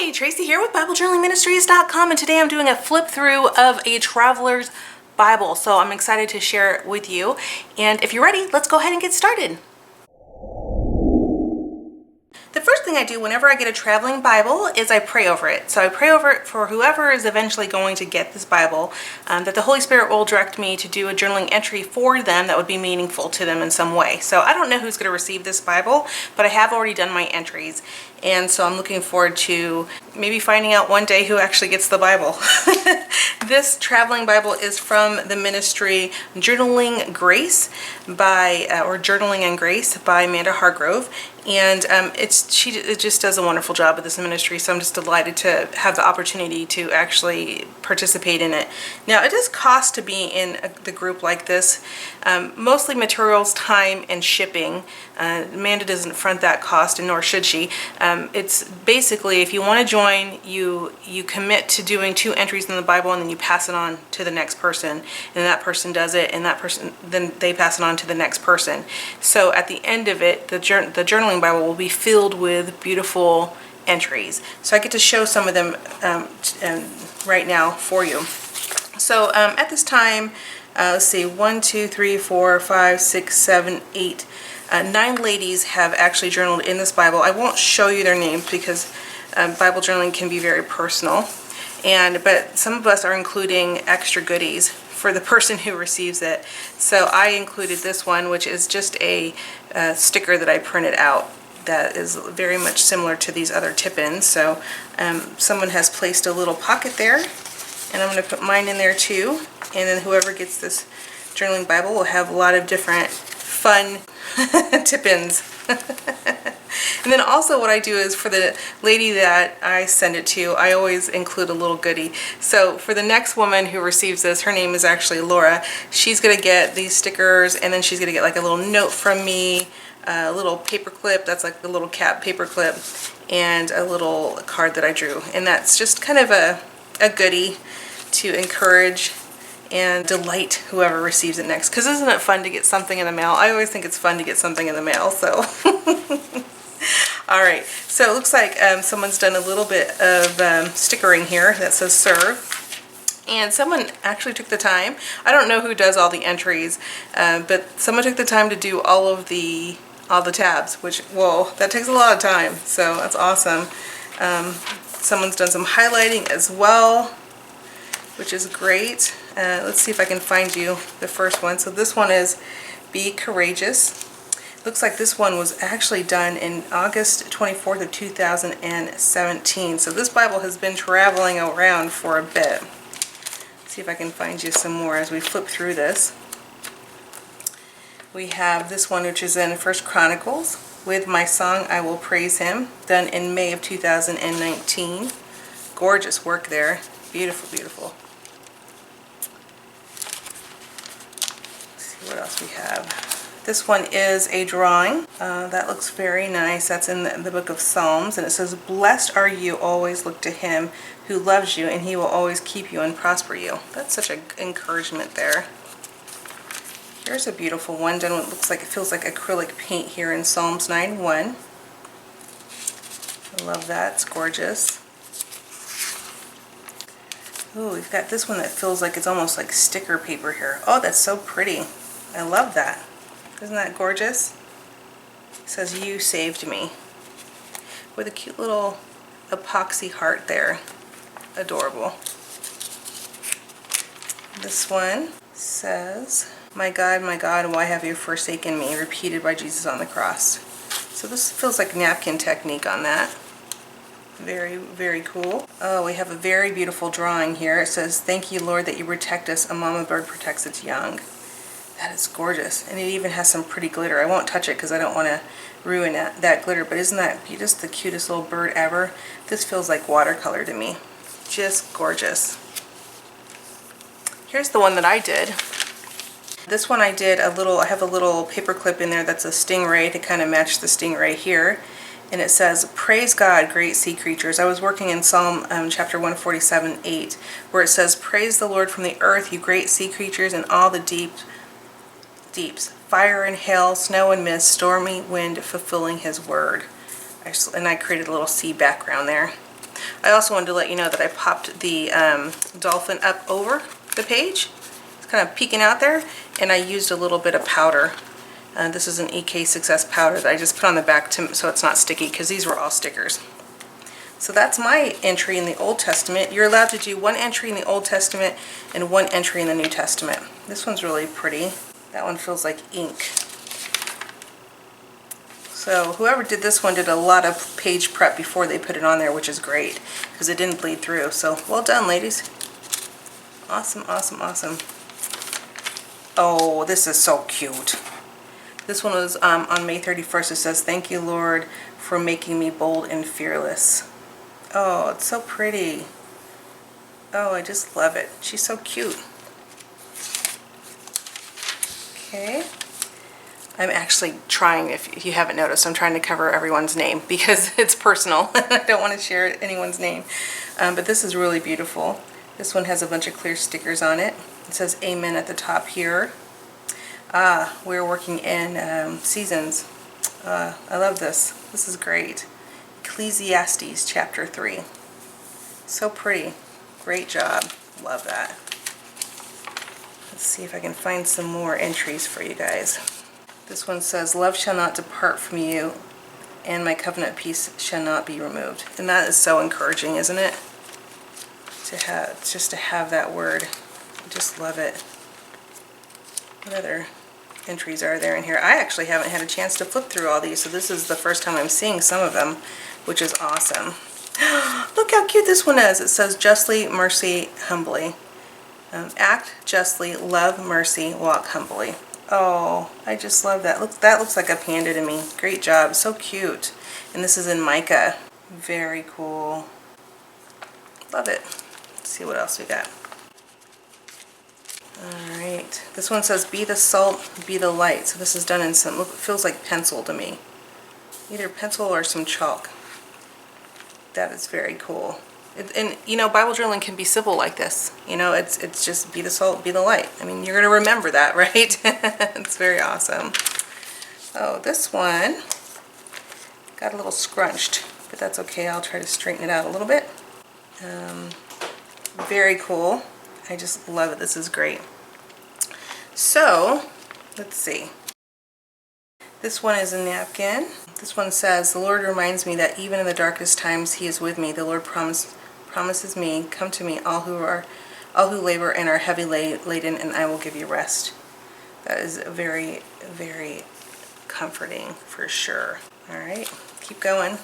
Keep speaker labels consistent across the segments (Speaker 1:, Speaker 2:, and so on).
Speaker 1: Hi, Tracy here with BibleJournalingMinistries.com, and today I'm doing a flip through of a traveler's Bible. So I'm excited to share it with you. And if you're ready, let's go ahead and get started. The first thing I do whenever I get a traveling Bible is I pray over it. So I pray over it for whoever is eventually going to get this Bible, that the Holy Spirit will direct me to do a journaling entry for them that would be meaningful to them in some way. So I don't know who's going to receive this Bible, but I have already done my entries. And so I'm looking forward to maybe finding out one day who actually gets the Bible. This traveling Bible is from the ministry Journaling Grace or Journaling and Grace by Amanda Hargrove. And it just does a wonderful job with this ministry, so I'm just delighted to have the opportunity to actually participate in it. Now, it does cost to be in the group like this, mostly materials, time, and shipping. Amanda doesn't front that cost, and nor should she. It's basically, if you want to join, you commit to doing 2 entries in the Bible, and then you pass it on to the next person, and that person does it, and that person, then they pass it on to the next person. So at the end of it, the journaling Bible will be filled with beautiful entries. So I get to show some of them right now for you. So at this time, let's see, 1, 2, 3, 4, 5, 6, 7, 8, 9 ladies have actually journaled in this Bible. I won't show you their names because Bible journaling can be very personal, but some of us are including extra goodies for the person who receives it. So I included this one, which is just a sticker that I printed out that is very much similar to these other tip-ins. So someone has placed a little pocket there, and I'm going to put mine in there too. And then whoever gets this journaling Bible will have a lot of different fun tip-ins. And then also what I do is for the lady that I send it to, I always include a little goodie. So for the next woman who receives this, her name is actually Laura. She's going to get these stickers, and then she's going to get like a little note from me, a little paper clip, that's like the little cap paper clip, and a little card that I drew. And that's just kind of a goodie to encourage and delight whoever receives it next. Because isn't it fun to get something in the mail? I always think it's fun to get something in the mail, so... Alright, so it looks like someone's done a little bit of stickering here that says serve. And someone actually took the time. I don't know who does all the entries, but someone took the time to do all the tabs, which, whoa, that takes a lot of time, so that's awesome. Someone's done some highlighting as well, which is great. Let's see if I can find you the first one. So this one is Be Courageous. Looks like this one was actually done in August 24th of 2017. So this Bible has been traveling around for a bit. Let's see if I can find you some more as we flip through this. We have this one, which is in 1 Chronicles, With My Song I Will Praise Him, done in May of 2019. Gorgeous work there. Beautiful, beautiful. Let's see what else we have. This one is a drawing. That looks very nice. That's in the book of Psalms, and it says, "Blessed are you, always look to him who loves you, and he will always keep you and prosper you." That's such an encouragement there. Here's a beautiful one done what looks like, it feels like acrylic paint here in Psalms 9:1. I love that. It's gorgeous. Oh, we've got this one that feels like it's almost like sticker paper here. Oh, that's so pretty. I love that. Isn't that gorgeous? It says, "You saved me," with a cute little epoxy heart there. Adorable. This one says, my God, why have you forsaken me?" repeated by Jesus on the cross. So this feels like napkin technique on that. Very, very cool. Oh, we have a very beautiful drawing here. It says, "Thank you, Lord, that you protect us. A mama bird protects its young." That is gorgeous. And it even has some pretty glitter. I won't touch it because I don't want to ruin that glitter, but isn't that just the cutest little bird ever? This feels like watercolor to me. Just gorgeous. Here's the one that I did. This one I did I have a little paper clip in there that's a stingray to kind of match the stingray here. And it says, "Praise God, great sea creatures." I was working in Psalm chapter 147:8, where it says, "Praise the Lord from the earth, you great sea creatures, and all the deeps, fire and hail, snow and mist, stormy wind, fulfilling his word." And I created a little sea background there. I also wanted to let you know that I popped the dolphin up over the page. It's kind of peeking out there, and I used a little bit of powder. This is an EK Success powder that I just put on the back so it's not sticky, because these were all stickers. So that's my entry in the Old Testament. You're allowed to do one entry in the Old Testament and one entry in the New Testament. This one's really pretty. That one feels like ink. So whoever did this one did a lot of page prep before they put it on there, which is great because it didn't bleed through. So well done, ladies. Awesome, awesome, awesome. Oh, this is so cute. This one was on May 31st. It says, "Thank you, Lord, for making me bold and fearless." Oh, it's so pretty. Oh, I just love it. She's so cute. Okay. I'm actually trying, if you haven't noticed, I'm trying to cover everyone's name because it's personal. I don't want to share anyone's name. But this is really beautiful. This one has a bunch of clear stickers on it. It says Amen at the top here. We're working in seasons. I love this. This is great. Ecclesiastes chapter 3. So pretty. Great job. Love that. Let's see if I can find some more entries for you guys. This one says, "Love shall not depart from you, and my covenant peace shall not be removed." And that is so encouraging, isn't it? Just to have that word. I just love it. What other entries are there in here? I actually haven't had a chance to flip through all these, so this is the first time I'm seeing some of them, which is awesome. Look how cute this one is. It says, "Justly, mercy, humbly." Act justly, love mercy, walk humbly. Oh, I just love that. Look, that looks like a panda to me. Great job. So cute. And this is in mica. Very cool. Love it. Let's see what else we got. Alright. This one says, "Be the salt, be the light." So this is done in some, look, it feels like pencil to me. Either pencil or some chalk. That is very cool. And you know, Bible journaling can be simple like this. You know, it's just be the salt, be the light. I mean, you're going to remember that, right? It's very awesome. Oh, this one got a little scrunched, but that's okay. I'll try to straighten it out a little bit. Very cool. I just love it. This is great. So, let's see. This one is a napkin. This one says, "The Lord reminds me that even in the darkest times He is with me. The Lord promises me, come to me, all who labor and are heavy laden, and I will give you rest." That is very, very comforting for sure. All right, keep going.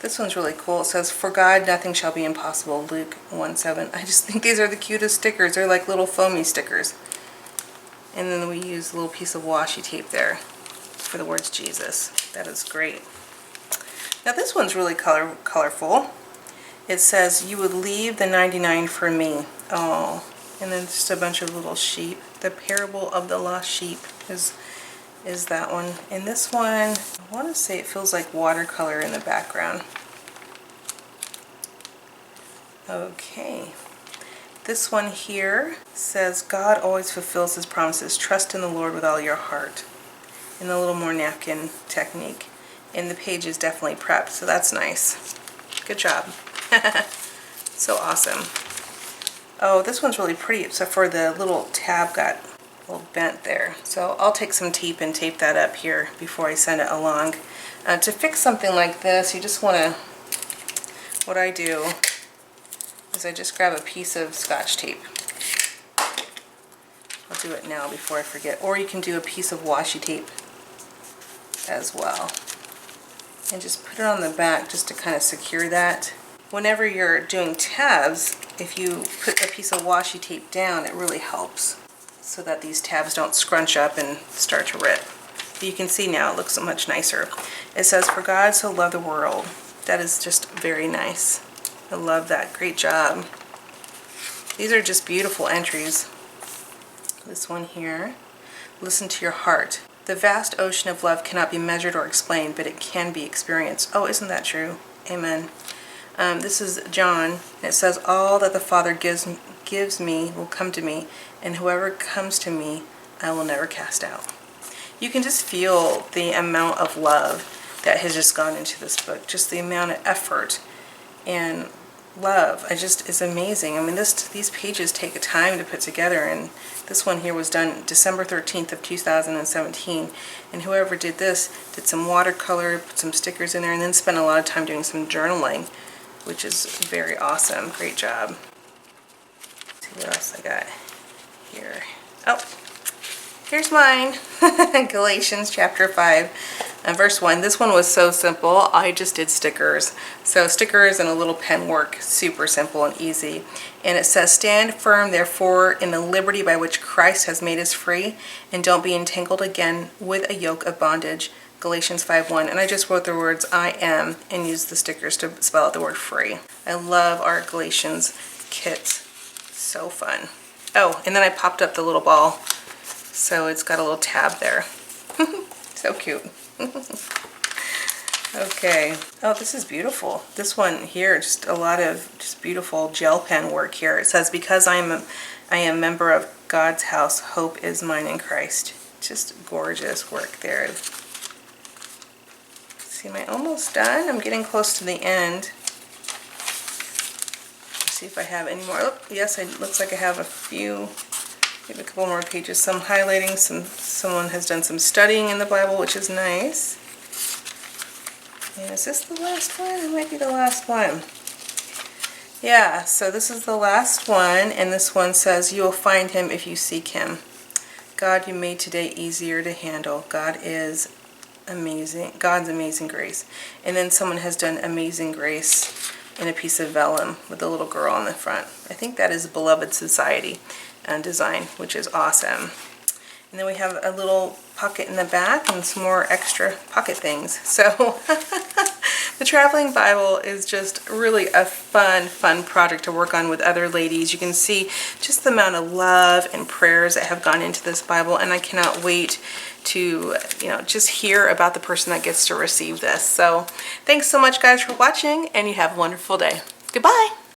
Speaker 1: This one's really cool. It says, "For God nothing shall be impossible," Luke 1:7. I just think these are the cutest stickers. They're like little foamy stickers. And then we use a little piece of washi tape there for the words Jesus. That is great. Now this one's really colorful. It says, "You would leave the 99 for me." Oh, and then just a bunch of little sheep. The parable of the lost sheep is that one. And this one, I want to say it feels like watercolor in the background. Okay. This one here says, "God always fulfills His promises. Trust in the Lord with all your heart." And a little more napkin technique. And the page is definitely prepped, so that's nice. Good job. So awesome. Oh, this one's really pretty, except for the little tab got a little bent there. So I'll take some tape and tape that up here before I send it along. To fix something like this, you just want to, what I do is I just grab a piece of Scotch tape. I'll do it now before I forget. Or you can do a piece of washi tape as well. And just put it on the back just to kind of secure that. Whenever you're doing tabs, if you put a piece of washi tape down, it really helps so that these tabs don't scrunch up and start to rip. But you can see now it looks much nicer. It says, "For God so loved the world." That is just very nice. I love that. Great job. These are just beautiful entries. This one here. "Listen to your heart. The vast ocean of love cannot be measured or explained, but it can be experienced." Oh, isn't that true? Amen. This is John, and it says, "All that the Father gives me will come to me, and whoever comes to me, I will never cast out." You can just feel the amount of love that has just gone into this book, just the amount of effort and love. It's amazing. I mean, these pages take a time to put together, and this one here was done December 13th of 2017, and whoever did this did some watercolor, put some stickers in there, and then spent a lot of time doing some journaling, which is very awesome. Great job. Let's see what else I got here. Oh, here's mine. Galatians chapter 5. Verse 1. This one was so simple. I just did stickers. So stickers and a little pen work. Super simple and easy. And it says, "Stand firm, therefore, in the liberty by which Christ has made us free, and don't be entangled again with a yoke of bondage." Galatians 5:1. And I just wrote the words "I am" and used the stickers to spell out the word free. I love our Galatians kits. So fun. Oh, and then I popped up the little ball. So it's got a little tab there. So cute. Okay. Oh, this is beautiful. This one here, just a lot of just beautiful gel pen work here. It says, "Because I am a member of God's house, hope is mine in Christ." Just gorgeous work there. See, am I almost done? I'm getting close to the end. Let's see if I have any more. Oh, yes, it looks like I have a few. Maybe a couple more pages. Some highlighting. Someone has done some studying in the Bible, which is nice. And is this the last one? It might be the last one. Yeah, so this is the last one, and this one says, "You will find him if you seek him. God, you made today easier to handle. God is amazing. God's amazing grace." And then someone has done amazing grace in a piece of vellum with a little girl on the front. I think that is Beloved Society design, which is awesome. And then we have a little pocket in the back and some more extra pocket things. So the traveling Bible is just really a fun project to work on with other ladies. You can see just the amount of love and prayers that have gone into this Bible, and I cannot wait to just hear about the person that gets to receive this. So thanks so much, guys, for watching, and you have a wonderful day. Goodbye.